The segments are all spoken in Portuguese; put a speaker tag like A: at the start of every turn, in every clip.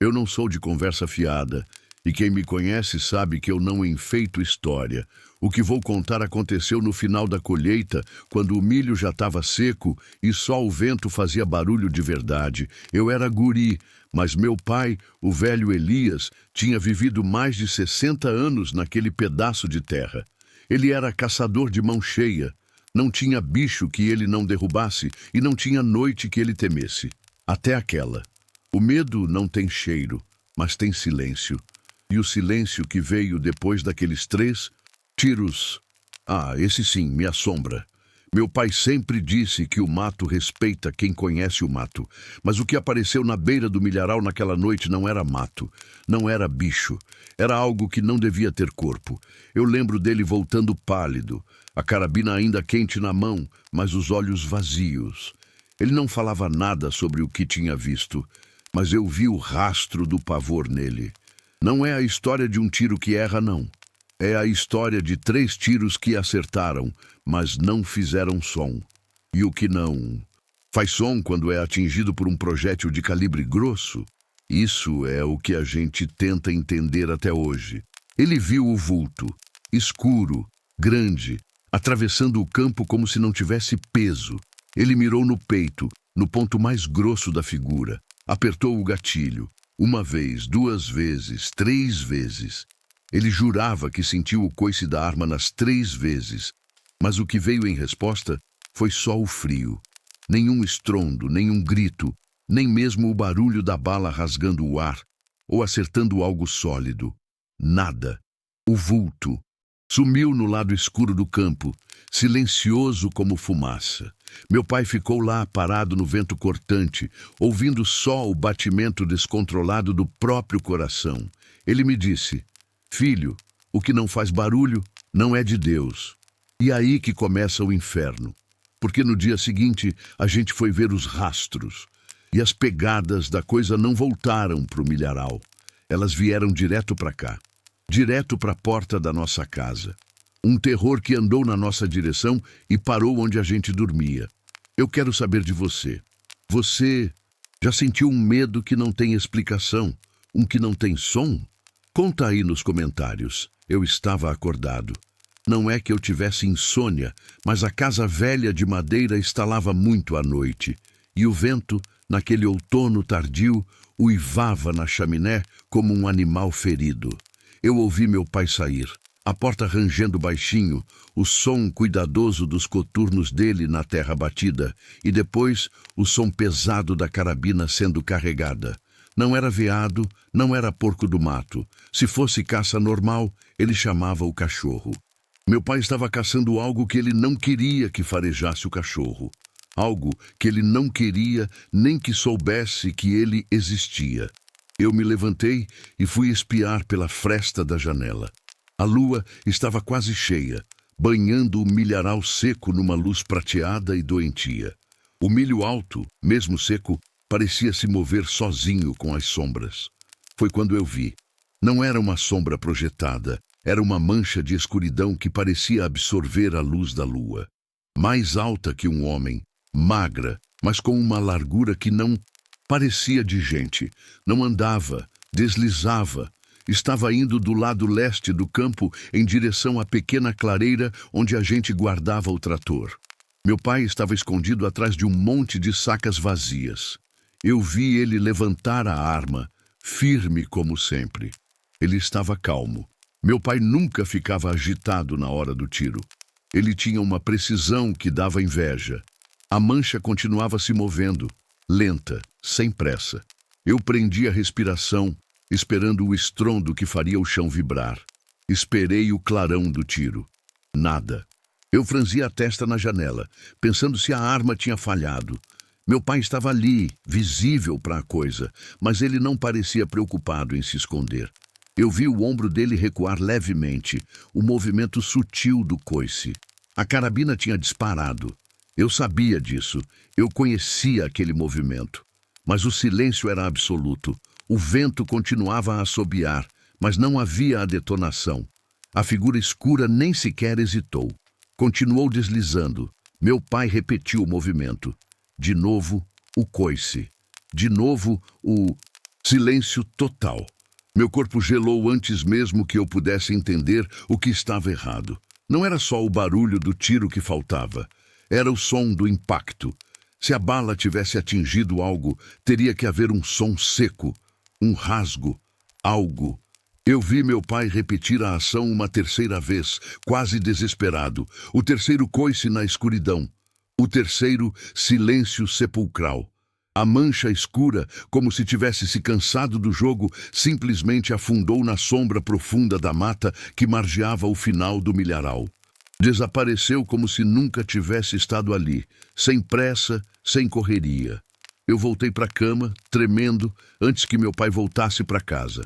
A: Eu não sou de conversa fiada, e quem me conhece sabe que eu não enfeito história. O que vou contar aconteceu no final da colheita, quando o milho já estava seco e só o vento fazia barulho de verdade. Eu era guri, mas meu pai, o velho Elias, tinha vivido mais de 60 anos naquele pedaço de terra. Ele era caçador de mão cheia. Não tinha bicho que ele não derrubasse e não tinha noite que ele temesse. Até aquela. O medo não tem cheiro, mas tem silêncio. E o silêncio que veio depois daqueles 3 tiros. Esse sim, me assombra. Meu pai sempre disse que o mato respeita quem conhece o mato. Mas o que apareceu na beira do milharal naquela noite não era mato, não era bicho. Era algo que não devia ter corpo. Eu lembro dele voltando pálido, a carabina ainda quente na mão, mas os olhos vazios. Ele não falava nada sobre o que tinha visto, mas eu vi o rastro do pavor nele. Não é a história de um tiro que erra, não. É a história de 3 tiros que acertaram, mas não fizeram som. E o que não faz som quando é atingido por um projétil de calibre grosso? Isso é o que a gente tenta entender até hoje. Ele viu o vulto, escuro, grande, atravessando o campo como se não tivesse peso. Ele mirou no peito, no ponto mais grosso da figura. Apertou o gatilho. 1 vez, 2 vezes, 3 vezes. Ele jurava que sentiu o coice da arma nas 3 vezes, mas o que veio em resposta foi só o frio. Nenhum estrondo, nenhum grito, nem mesmo o barulho da bala rasgando o ar ou acertando algo sólido. Nada. O vulto sumiu no lado escuro do campo, silencioso como fumaça. Meu pai ficou lá parado no vento cortante, ouvindo só o batimento descontrolado do próprio coração. Ele me disse: "Filho, o que não faz barulho não é de Deus." E aí que começa o inferno. Porque no dia seguinte a gente foi ver os rastros. E as pegadas da coisa não voltaram para o milharal. Elas vieram direto para cá. Direto para a porta da nossa casa. Um terror que andou na nossa direção e parou onde a gente dormia. Eu quero saber de você. Você já sentiu um medo que não tem explicação? Um que não tem som? Conta aí nos comentários. Eu estava acordado. Não é que eu tivesse insônia, mas a casa velha de madeira estalava muito à noite. E o vento, naquele outono tardio, uivava na chaminé como um animal ferido. Eu ouvi meu pai sair, a porta rangendo baixinho, o som cuidadoso dos coturnos dele na terra batida, e depois o som pesado da carabina sendo carregada. Não era veado, não era porco do mato. Se fosse caça normal, ele chamava o cachorro. Meu pai estava caçando algo que ele não queria que farejasse o cachorro. Algo que ele não queria nem que soubesse que ele existia. Eu me levantei e fui espiar pela fresta da janela. A lua estava quase cheia, banhando o milharal seco numa luz prateada e doentia. O milho alto, mesmo seco, parecia se mover sozinho com as sombras. Foi quando eu vi. Não era uma sombra projetada, era uma mancha de escuridão que parecia absorver a luz da lua. Mais alta que um homem, magra, mas com uma largura que não parecia de gente. Não andava, deslizava. Estava indo do lado leste do campo em direção à pequena clareira onde a gente guardava o trator. Meu pai estava escondido atrás de um monte de sacas vazias. Eu vi ele levantar a arma, firme como sempre. Ele estava calmo. Meu pai nunca ficava agitado na hora do tiro. Ele tinha uma precisão que dava inveja. A mancha continuava se movendo, lenta, sem pressa. Eu prendi a respiração, esperando o estrondo que faria o chão vibrar. Esperei o clarão do tiro. Nada. Eu franzi a testa na janela, pensando se a arma tinha falhado. Meu pai estava ali, visível para a coisa, mas ele não parecia preocupado em se esconder. Eu vi o ombro dele recuar levemente, o movimento sutil do coice. A carabina tinha disparado. Eu sabia disso. Eu conhecia aquele movimento. Mas o silêncio era absoluto. O vento continuava a assobiar, mas não havia a detonação. A figura escura nem sequer hesitou. Continuou deslizando. Meu pai repetiu o movimento. De novo, o coice. De novo, o... Silêncio total. Meu corpo gelou antes mesmo que eu pudesse entender o que estava errado. Não era só o barulho do tiro que faltava. Era o som do impacto. Se a bala tivesse atingido algo, teria que haver um som seco, um rasgo, algo. Eu vi meu pai repetir a ação uma terceira vez, quase desesperado. O terceiro coice na escuridão. O terceiro, silêncio sepulcral. A mancha escura, como se tivesse se cansado do jogo, simplesmente afundou na sombra profunda da mata que margeava o final do milharal. Desapareceu como se nunca tivesse estado ali, sem pressa, sem correria. Eu voltei para a cama, tremendo, antes que meu pai voltasse para casa.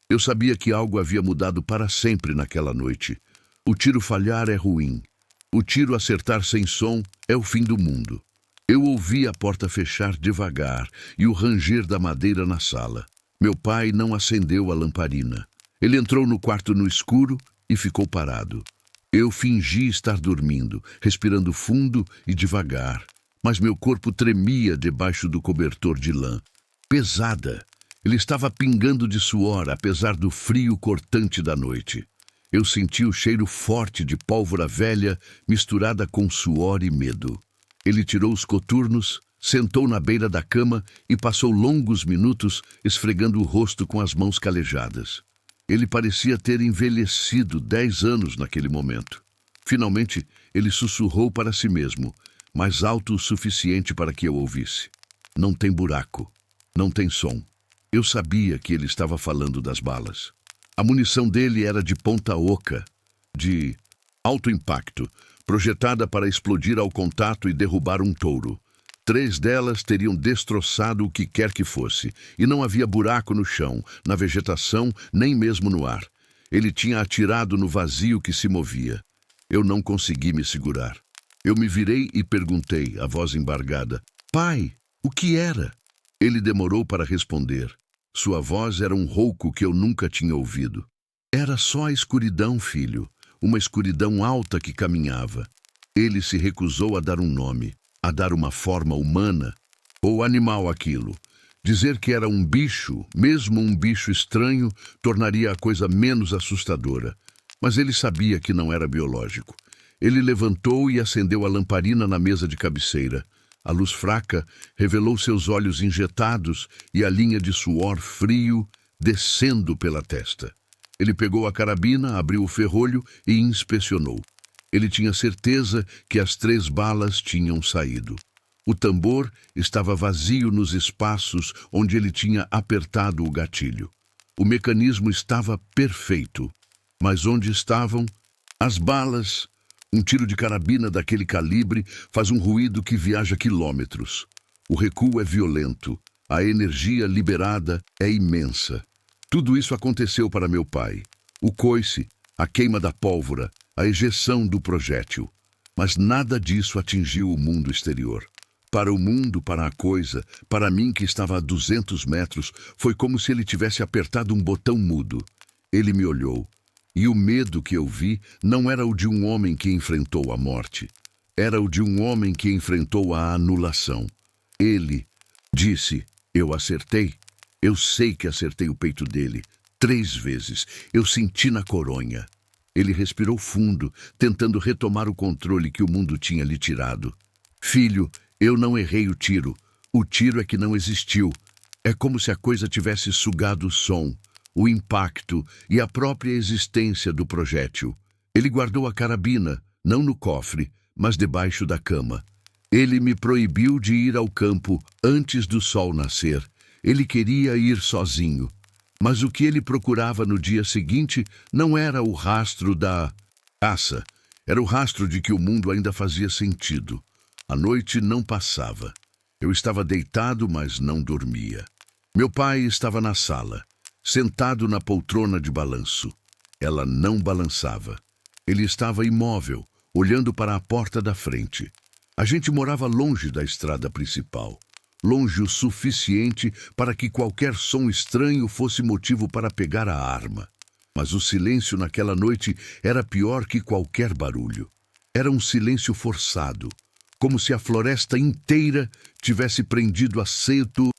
A: Eu sabia que algo havia mudado para sempre naquela noite. O tiro falhar é ruim. O tiro acertar sem som é o fim do mundo. Eu ouvi a porta fechar devagar e o ranger da madeira na sala. Meu pai não acendeu a lamparina. Ele entrou no quarto no escuro e ficou parado. Eu fingi estar dormindo, respirando fundo e devagar, mas meu corpo tremia debaixo do cobertor de lã. Pesada. Ele estava pingando de suor, apesar do frio cortante da noite. Eu senti o cheiro forte de pólvora velha misturada com suor e medo. Ele tirou os coturnos, sentou na beira da cama e passou longos minutos esfregando o rosto com as mãos calejadas. Ele parecia ter envelhecido 10 anos naquele momento. Finalmente, ele sussurrou para si mesmo, mais alto o suficiente para que eu ouvisse. Não tem buraco. Não tem som. Eu sabia que ele estava falando das balas. A munição dele era de ponta oca, de alto impacto, projetada para explodir ao contato e derrubar um touro. 3 delas teriam destroçado o que quer que fosse, e não havia buraco no chão, na vegetação, nem mesmo no ar. Ele tinha atirado no vazio que se movia. Eu não consegui me segurar. Eu me virei e perguntei, a voz embargada, "Pai, o que era?" Ele demorou para responder. Sua voz era um rouco que eu nunca tinha ouvido. "Era só a escuridão, filho. Uma escuridão alta que caminhava." Ele se recusou a dar um nome, a dar uma forma humana ou animal àquilo. Dizer que era um bicho, mesmo um bicho estranho, tornaria a coisa menos assustadora. Mas ele sabia que não era biológico. Ele levantou e acendeu a lamparina na mesa de cabeceira. A luz fraca revelou seus olhos injetados e a linha de suor frio descendo pela testa. Ele pegou a carabina, abriu o ferrolho e inspecionou. Ele tinha certeza que as 3 balas tinham saído. O tambor estava vazio nos espaços onde ele tinha apertado o gatilho. O mecanismo estava perfeito. Mas onde estavam as balas? Um tiro de carabina daquele calibre faz um ruído que viaja quilômetros. O recuo é violento. A energia liberada é imensa. Tudo isso aconteceu para meu pai. O coice, a queima da pólvora, a ejeção do projétil. Mas nada disso atingiu o mundo exterior. Para o mundo, para a coisa, para mim que estava a 200 metros, foi como se ele tivesse apertado um botão mudo. Ele me olhou. E o medo que eu vi não era o de um homem que enfrentou a morte. Era o de um homem que enfrentou a anulação. Ele disse, "Eu acertei." Eu sei que acertei o peito dele 3 vezes. Eu senti na coronha. Ele respirou fundo, tentando retomar o controle que o mundo tinha lhe tirado. "Filho, eu não errei o tiro. O tiro é que não existiu. É como se a coisa tivesse sugado o som, o impacto e a própria existência do projétil." Ele guardou a carabina, não no cofre, mas debaixo da cama. Ele me proibiu de ir ao campo antes do sol nascer. Ele queria ir sozinho. Mas o que ele procurava no dia seguinte não era o rastro da caça. Era o rastro de que o mundo ainda fazia sentido. A noite não passava. Eu estava deitado, mas não dormia. Meu pai estava na sala, sentado na poltrona de balanço. Ela não balançava. Ele estava imóvel, olhando para a porta da frente. A gente morava longe da estrada principal. Longe o suficiente para que qualquer som estranho fosse motivo para pegar a arma. Mas o silêncio naquela noite era pior que qualquer barulho. Era um silêncio forçado, como se a floresta inteira tivesse prendido a seto,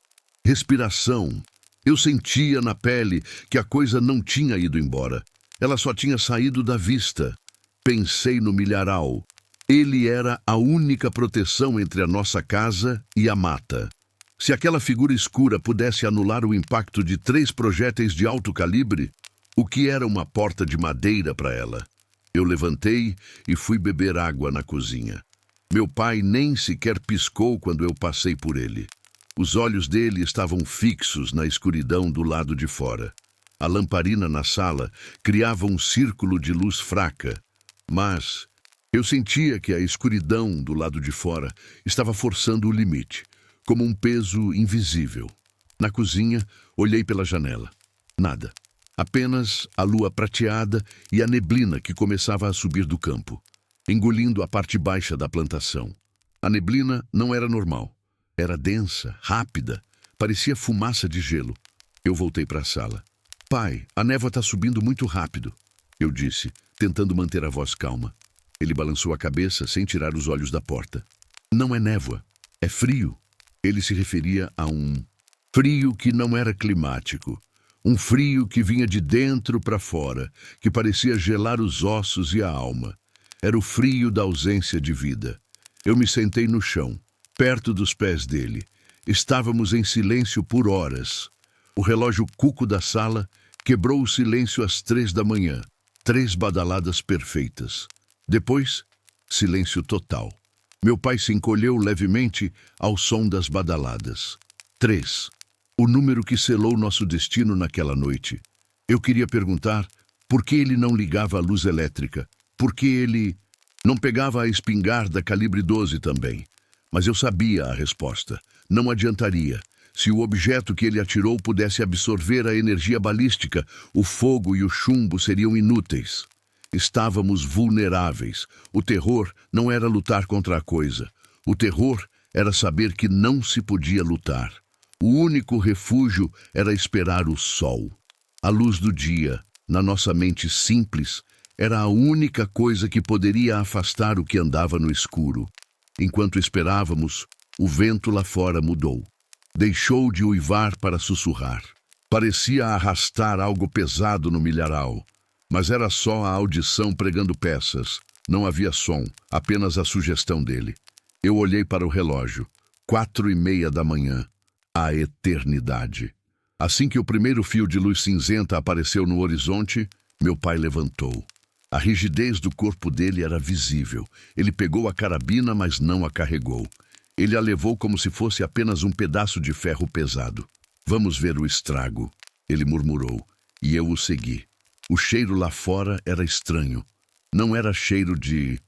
A: respiração, Eu sentia na pele que a coisa não tinha ido embora. Ela só tinha saído da vista. Pensei no milharal. Ele era a única proteção entre a nossa casa e a mata. Se aquela figura escura pudesse anular o impacto de 3 projéteis de alto calibre, o que era uma porta de madeira para ela? Eu levantei e fui beber água na cozinha. Meu pai nem sequer piscou quando eu passei por ele. Os olhos dele estavam fixos na escuridão do lado de fora. A lamparina na sala criava um círculo de luz fraca, mas eu sentia que a escuridão do lado de fora estava forçando o limite, como um peso invisível. Na cozinha, olhei pela janela. Nada. Apenas a lua prateada e a neblina que começava a subir do campo, engolindo a parte baixa da plantação. A neblina não era normal. Era densa, rápida, parecia fumaça de gelo. Eu voltei para a sala. Pai, a névoa está subindo muito rápido, eu disse, tentando manter a voz calma. Ele balançou a cabeça sem tirar os olhos da porta. Não é névoa, é frio. Ele se referia a um frio que não era climático. Um frio que vinha de dentro para fora, que parecia gelar os ossos e a alma. Era o frio da ausência de vida. Eu me sentei no chão, perto dos pés dele. Estávamos em silêncio por horas. O relógio cuco da sala quebrou o silêncio às 3 da manhã. 3 badaladas perfeitas. Depois, silêncio total. Meu pai se encolheu levemente ao som das badaladas. 3. O número que selou nosso destino naquela noite. Eu queria perguntar por que ele não ligava a luz elétrica, por que ele não pegava a espingarda calibre 12 também. Mas eu sabia a resposta. Não adiantaria. Se o objeto que ele atirou pudesse absorver a energia balística, o fogo e o chumbo seriam inúteis. Estávamos vulneráveis. O terror não era lutar contra a coisa. O terror era saber que não se podia lutar. O único refúgio era esperar o sol. A luz do dia, na nossa mente simples, era a única coisa que poderia afastar o que andava no escuro. Enquanto esperávamos, o vento lá fora mudou. Deixou de uivar para sussurrar. Parecia arrastar algo pesado no milharal. Mas era só a audição pregando peças. Não havia som, apenas a sugestão dele. Eu olhei para o relógio. 4:30 da manhã. A eternidade. Assim que o primeiro fio de luz cinzenta apareceu no horizonte, meu pai levantou. A rigidez do corpo dele era visível. Ele pegou a carabina, mas não a carregou. Ele a levou como se fosse apenas um pedaço de ferro pesado. Vamos ver o estrago, ele murmurou, e eu o segui. O cheiro lá fora era estranho. Não era cheiro de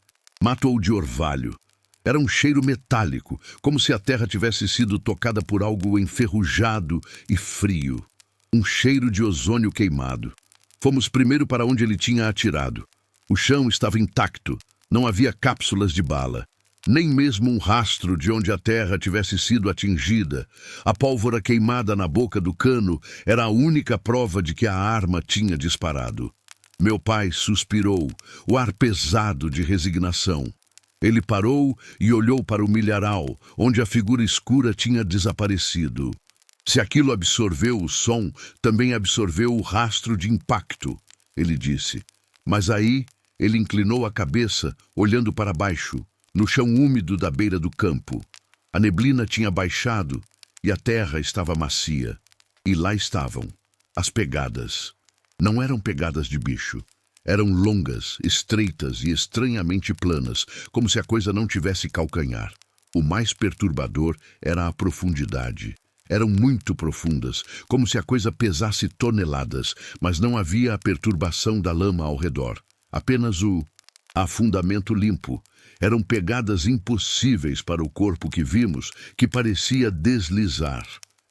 A: mato ou de orvalho. Era um cheiro metálico, como se a terra tivesse sido tocada por algo enferrujado e frio. Um cheiro de ozônio queimado. Fomos primeiro para onde ele tinha atirado. O chão estava intacto, não havia cápsulas de bala. Nem mesmo um rastro de onde a terra tivesse sido atingida. A pólvora queimada na boca do cano era a única prova de que a arma tinha disparado. Meu pai suspirou, o ar pesado de resignação. Ele parou e olhou para o milharal, onde a figura escura tinha desaparecido. Se aquilo absorveu o som, também absorveu o rastro de impacto, ele disse. Mas aí ele inclinou a cabeça, olhando para baixo, no chão úmido da beira do campo. A neblina tinha baixado e a terra estava macia. E lá estavam, as pegadas. Não eram pegadas de bicho. Eram longas, estreitas e estranhamente planas, como se a coisa não tivesse calcanhar. O mais perturbador era a profundidade. Eram muito profundas, como se a coisa pesasse toneladas, mas não havia a perturbação da lama ao redor. Apenas o afundamento limpo. Eram pegadas impossíveis para o corpo que vimos, que parecia deslizar.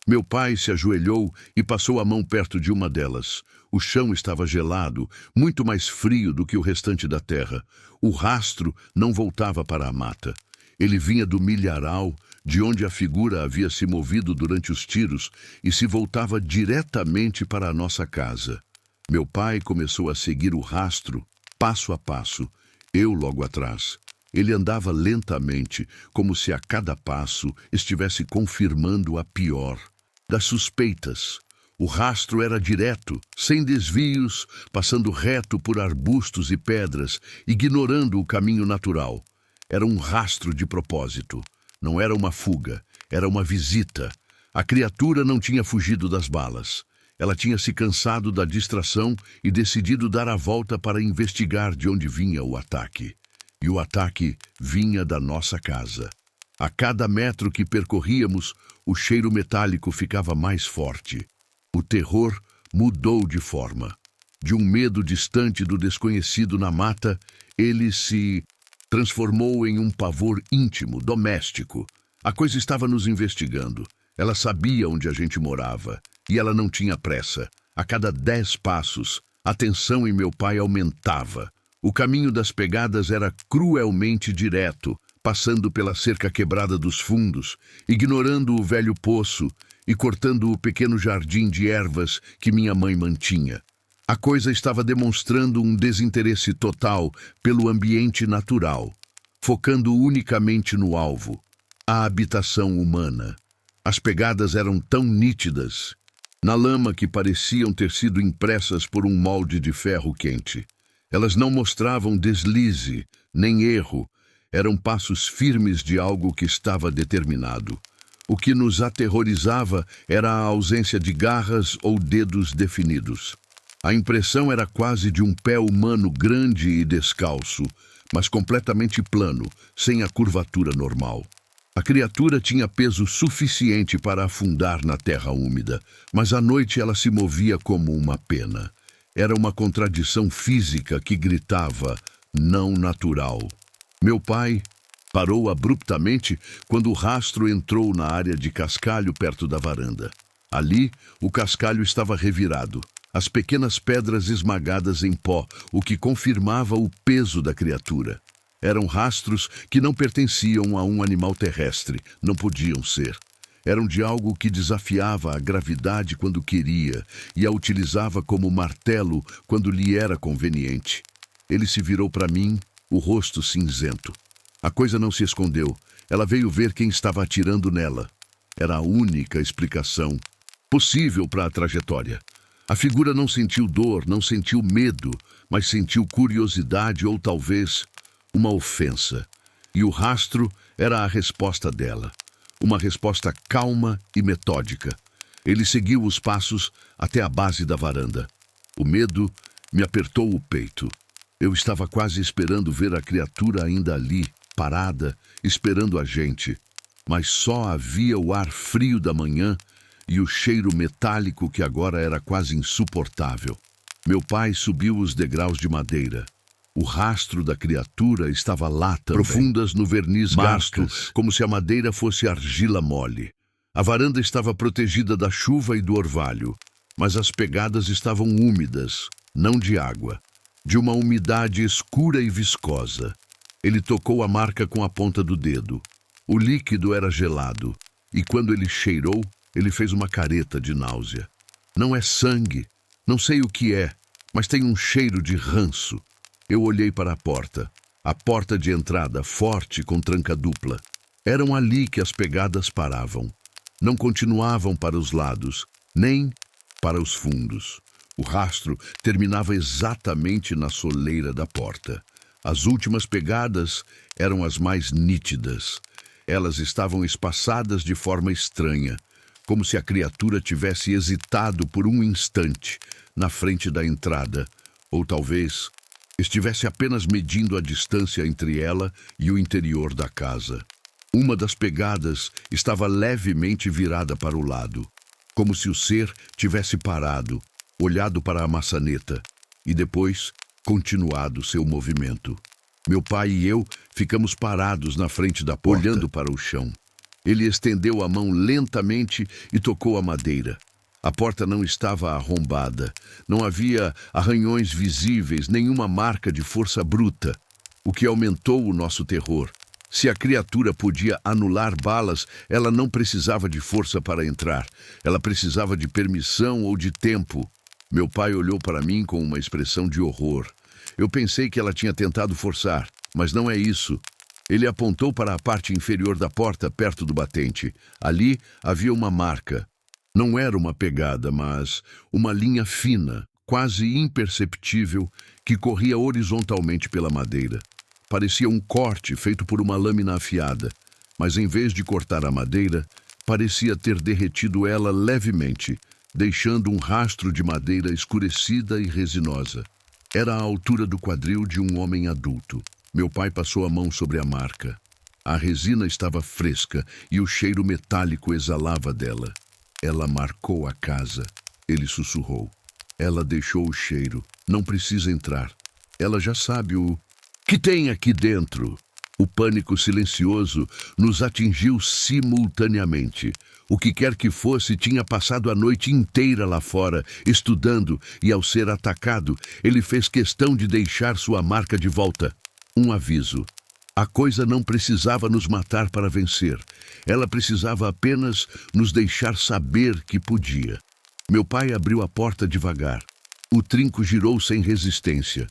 A: Meu pai se ajoelhou e passou a mão perto de uma delas. O chão estava gelado, muito mais frio do que o restante da terra. O rastro não voltava para a mata. Ele vinha do milharal, de onde a figura havia se movido durante os tiros, e se voltava diretamente para a nossa casa. Meu pai começou a seguir o rastro, passo a passo, eu logo atrás. Ele andava lentamente, como se a cada passo estivesse confirmando a pior das suspeitas. O rastro era direto, sem desvios, passando reto por arbustos e pedras, ignorando o caminho natural. Era um rastro de propósito. Não era uma fuga, era uma visita. A criatura não tinha fugido das balas. Ela tinha se cansado da distração e decidido dar a volta para investigar de onde vinha o ataque. E o ataque vinha da nossa casa. A cada metro que percorríamos, o cheiro metálico ficava mais forte. O terror mudou de forma. De um medo distante do desconhecido na mata, ele se transformou em um pavor íntimo, doméstico. A coisa estava nos investigando. Ela sabia onde a gente morava, e ela não tinha pressa. A cada 10 passos, a tensão em meu pai aumentava. O caminho das pegadas era cruelmente direto, passando pela cerca quebrada dos fundos, ignorando o velho poço e cortando o pequeno jardim de ervas que minha mãe mantinha. A coisa estava demonstrando um desinteresse total pelo ambiente natural, focando unicamente no alvo, a habitação humana. As pegadas eram tão nítidas, na lama que pareciam ter sido impressas por um molde de ferro quente. Elas não mostravam deslize, nem erro, eram passos firmes de algo que estava determinado. O que nos aterrorizava era a ausência de garras ou dedos definidos. A impressão era quase de um pé humano grande e descalço, mas completamente plano, sem a curvatura normal. A criatura tinha peso suficiente para afundar na terra úmida, mas à noite ela se movia como uma pena. Era uma contradição física que gritava, não natural. Meu pai parou abruptamente quando o rastro entrou na área de cascalho perto da varanda. Ali, o cascalho estava revirado, as pequenas pedras esmagadas em pó, o que confirmava o peso da criatura. Eram rastros que não pertenciam a um animal terrestre, não podiam ser. Eram de algo que desafiava a gravidade quando queria e a utilizava como martelo quando lhe era conveniente. Ele se virou para mim, o rosto cinzento. A coisa não se escondeu. Ela veio ver quem estava atirando nela. Era a única explicação possível para a trajetória. A figura não sentiu dor, não sentiu medo, mas sentiu curiosidade ou talvez uma ofensa. E o rastro era a resposta dela. Uma resposta calma e metódica. Ele seguiu os passos até a base da varanda. O medo me apertou o peito. Eu estava quase esperando ver a criatura ainda ali, parada, esperando a gente. Mas só havia o ar frio da manhã e o cheiro metálico que agora era quase insuportável. Meu pai subiu os degraus de madeira. O rastro da criatura estava lá também, profundas no verniz gasto, como se a madeira fosse argila mole. A varanda estava protegida da chuva e do orvalho, mas as pegadas estavam úmidas, não de água, de uma umidade escura e viscosa. Ele tocou a marca com a ponta do dedo. O líquido era gelado, e quando ele cheirou, ele fez uma careta de náusea. Não é sangue, não sei o que é, mas tem um cheiro de ranço. Eu olhei para a porta de entrada, forte com tranca dupla. Eram ali que as pegadas paravam. Não continuavam para os lados, nem para os fundos. O rastro terminava exatamente na soleira da porta. As últimas pegadas eram as mais nítidas. Elas estavam espaçadas de forma estranha, como se a criatura tivesse hesitado por um instante na frente da entrada, ou talvez estivesse apenas medindo a distância entre ela e o interior da casa. Uma das pegadas estava levemente virada para o lado, como se o ser tivesse parado, olhado para a maçaneta e depois continuado seu movimento. Meu pai e eu ficamos parados na frente da porta, olhando para o chão. Ele estendeu a mão lentamente e tocou a madeira. A porta não estava arrombada, não havia arranhões visíveis, nenhuma marca de força bruta, o que aumentou o nosso terror. Se a criatura podia anular balas, ela não precisava de força para entrar. Ela precisava de permissão ou de tempo. Meu pai olhou para mim com uma expressão de horror. Eu pensei que ela tinha tentado forçar, mas não é isso. Ele apontou para a parte inferior da porta, perto do batente. Ali havia uma marca. Não era uma pegada, mas uma linha fina, quase imperceptível, que corria horizontalmente pela madeira. Parecia um corte feito por uma lâmina afiada, mas em vez de cortar a madeira, parecia ter derretido ela levemente, deixando um rastro de madeira escurecida e resinosa. Era a altura do quadril de um homem adulto. Meu pai passou a mão sobre a marca. A resina estava fresca e o cheiro metálico exalava dela. Ela marcou a casa. Ele sussurrou. Ela deixou o cheiro. Não precisa entrar. Ela já sabe o que tem aqui dentro. O pânico silencioso nos atingiu simultaneamente. O que quer que fosse tinha passado a noite inteira lá fora, estudando, e ao ser atacado, ele fez questão de deixar sua marca de volta. Um aviso. A coisa não precisava nos matar para vencer. Ela precisava apenas nos deixar saber que podia. Meu pai abriu a porta devagar. O trinco girou sem resistência.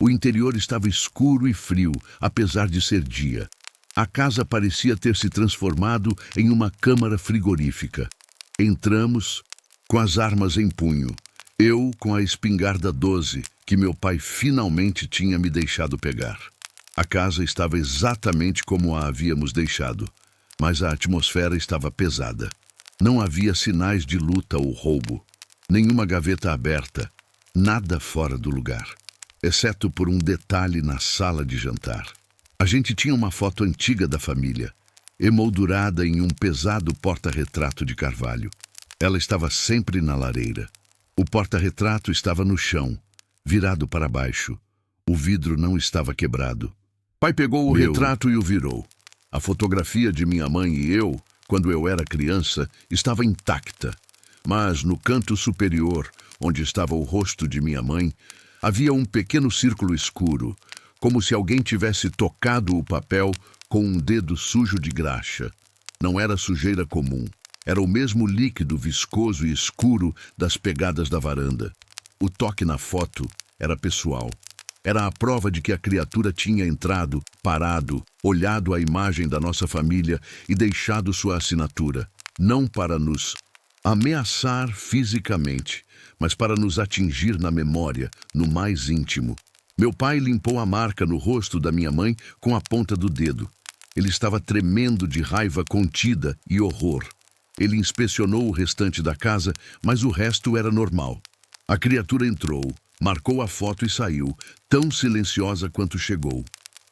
A: O interior estava escuro e frio, apesar de ser dia. A casa parecia ter se transformado em uma câmara frigorífica. Entramos com as armas em punho. Eu com a espingarda 12, que meu pai finalmente tinha me deixado pegar. A casa estava exatamente como a havíamos deixado, mas a atmosfera estava pesada. Não havia sinais de luta ou roubo. Nenhuma gaveta aberta. Nada fora do lugar, exceto por um detalhe na sala de jantar. A gente tinha uma foto antiga da família, emoldurada em um pesado porta-retrato de carvalho. Ela estava sempre na lareira. O porta-retrato estava no chão, virado para baixo. O vidro não estava quebrado. Pai pegou o retrato e o virou. A fotografia de minha mãe e eu, quando eu era criança, estava intacta. Mas no canto superior, onde estava o rosto de minha mãe, havia um pequeno círculo escuro, como se alguém tivesse tocado o papel com um dedo sujo de graxa. Não era sujeira comum. Era o mesmo líquido viscoso e escuro das pegadas da varanda. O toque na foto era pessoal. Era a prova de que a criatura tinha entrado, parado, olhado a imagem da nossa família e deixado sua assinatura, não para nos ameaçar fisicamente, mas para nos atingir na memória, no mais íntimo. Meu pai limpou a marca no rosto da minha mãe com a ponta do dedo. Ele estava tremendo de raiva contida e horror. Ele inspecionou o restante da casa, mas o resto era normal. A criatura entrou, marcou a foto e saiu, tão silenciosa quanto chegou.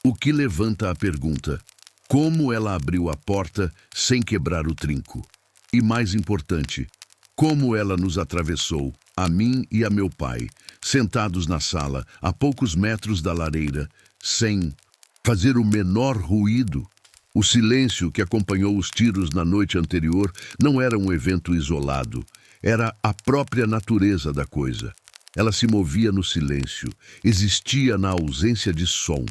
A: O que levanta a pergunta: como ela abriu a porta sem quebrar o trinco? E mais importante, como ela nos atravessou, a mim e a meu pai, sentados na sala, a poucos metros da lareira, sem fazer o menor ruído? O silêncio que acompanhou os tiros na noite anterior não era um evento isolado, era a própria natureza da coisa. Ela se movia no silêncio, existia na ausência de som.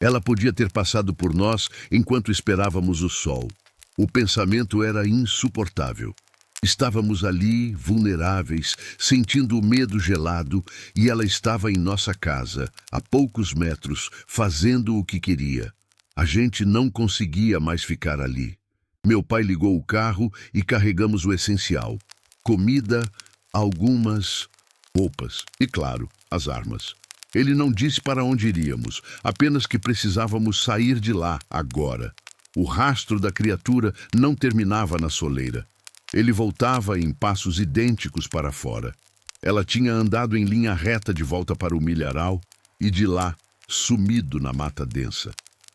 A: Ela podia ter passado por nós enquanto esperávamos o sol. O pensamento era insuportável. Estávamos ali, vulneráveis, sentindo o medo gelado, e ela estava em nossa casa, a poucos metros, fazendo o que queria. A gente não conseguia mais ficar ali. Meu pai ligou o carro e carregamos o essencial: comida, algumas roupas e, claro, as armas. Ele não disse para onde iríamos, apenas que precisávamos sair de lá agora. O rastro da criatura não terminava na soleira. Ele voltava em passos idênticos para fora. Ela tinha andado em linha reta de volta para o milharal e de lá, sumido na mata densa.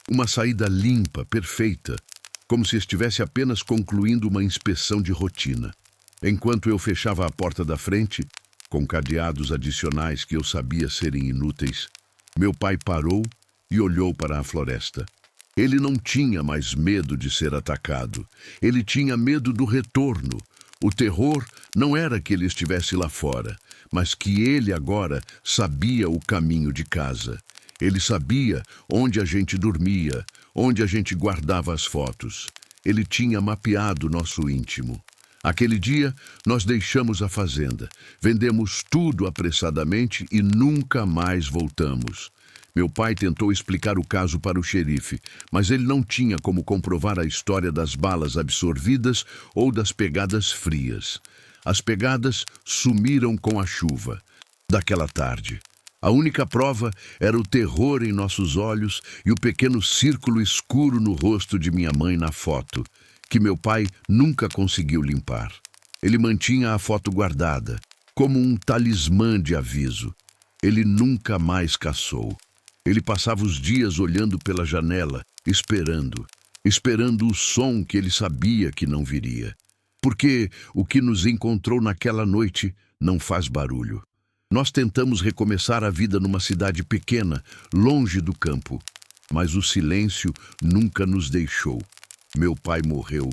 A: Uma saída limpa, perfeita, como se estivesse apenas concluindo uma inspeção de rotina. Enquanto eu fechava a porta da frente, com cadeados adicionais que eu sabia serem inúteis, meu pai parou e olhou para a floresta. Ele não tinha mais medo de ser atacado. Ele tinha medo do retorno. O terror não era que ele estivesse lá fora, mas que ele agora sabia o caminho de casa. Ele sabia onde a gente dormia, onde a gente guardava as fotos. Ele tinha mapeado nosso íntimo. Aquele dia, nós deixamos a fazenda, vendemos tudo apressadamente e nunca mais voltamos. Meu pai tentou explicar o caso para o xerife, mas ele não tinha como comprovar a história das balas absorvidas ou das pegadas frias. As pegadas sumiram com a chuva daquela tarde. A única prova era o terror em nossos olhos e o pequeno círculo escuro no rosto de minha mãe na foto, que meu pai nunca conseguiu limpar. Ele mantinha a foto guardada, como um talismã de aviso. Ele nunca mais caçou. Ele passava os dias olhando pela janela, esperando o som que ele sabia que não viria. Porque o que nos encontrou naquela noite não faz barulho. Nós tentamos recomeçar a vida numa cidade pequena, longe do campo, mas o silêncio nunca nos deixou. Meu pai morreu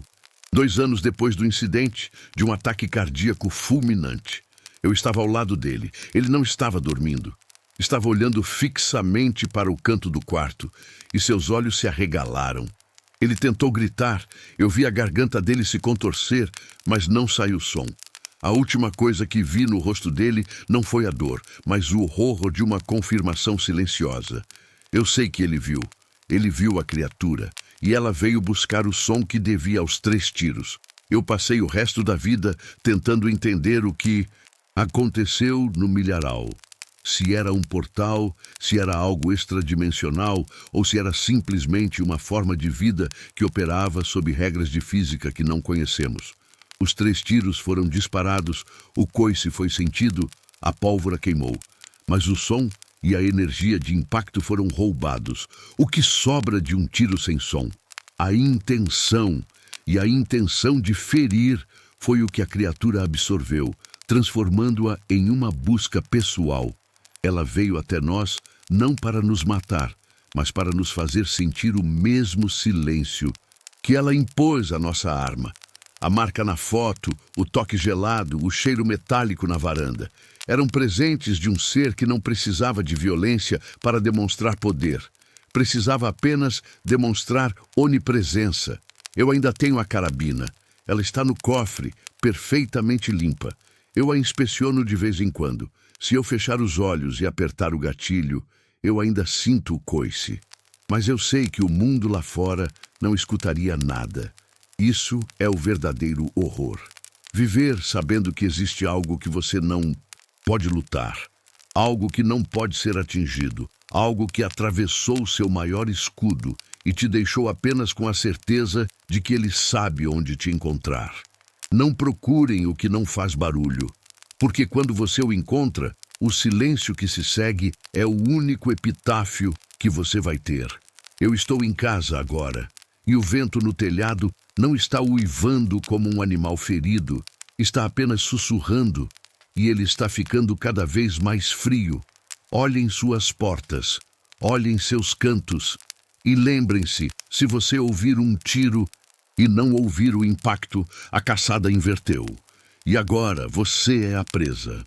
A: 2 anos depois do incidente, de um ataque cardíaco fulminante. Eu estava ao lado dele. Ele não estava dormindo. Estava olhando fixamente para o canto do quarto e seus olhos se arregalaram. Ele tentou gritar. Eu vi a garganta dele se contorcer, mas não saiu som. A última coisa que vi no rosto dele não foi a dor, mas o horror de uma confirmação silenciosa. Eu sei que ele viu. Ele viu a criatura, e ela veio buscar o som que devia aos 3 tiros. Eu passei o resto da vida tentando entender o que aconteceu no milharal. Se era um portal, se era algo extradimensional, ou se era simplesmente uma forma de vida que operava sob regras de física que não conhecemos. Os 3 tiros foram disparados, o coice foi sentido, a pólvora queimou. Mas o som e a energia de impacto foram roubados. O que sobra de um tiro sem som? A intenção, e a intenção de ferir foi o que a criatura absorveu, transformando-a em uma busca pessoal. Ela veio até nós não para nos matar, mas para nos fazer sentir o mesmo silêncio que ela impôs à nossa arma. A marca na foto, o toque gelado, o cheiro metálico na varanda. Eram presentes de um ser que não precisava de violência para demonstrar poder. Precisava apenas demonstrar onipresença. Eu ainda tenho a carabina. Ela está no cofre, perfeitamente limpa. Eu a inspeciono de vez em quando. Se eu fechar os olhos e apertar o gatilho, eu ainda sinto o coice. Mas eu sei que o mundo lá fora não escutaria nada. Isso é o verdadeiro horror. Viver sabendo que existe algo que você não pode lutar. Algo que não pode ser atingido. Algo que atravessou seu maior escudo e te deixou apenas com a certeza de que ele sabe onde te encontrar. Não procurem o que não faz barulho, porque quando você o encontra, o silêncio que se segue é o único epitáfio que você vai ter. Eu estou em casa agora, e o vento no telhado não está uivando como um animal ferido, está apenas sussurrando, e ele está ficando cada vez mais frio. Olhem suas portas, olhem seus cantos, e lembrem-se, se você ouvir um tiro e não ouvir o impacto, a caçada inverteu. E agora você é a presa.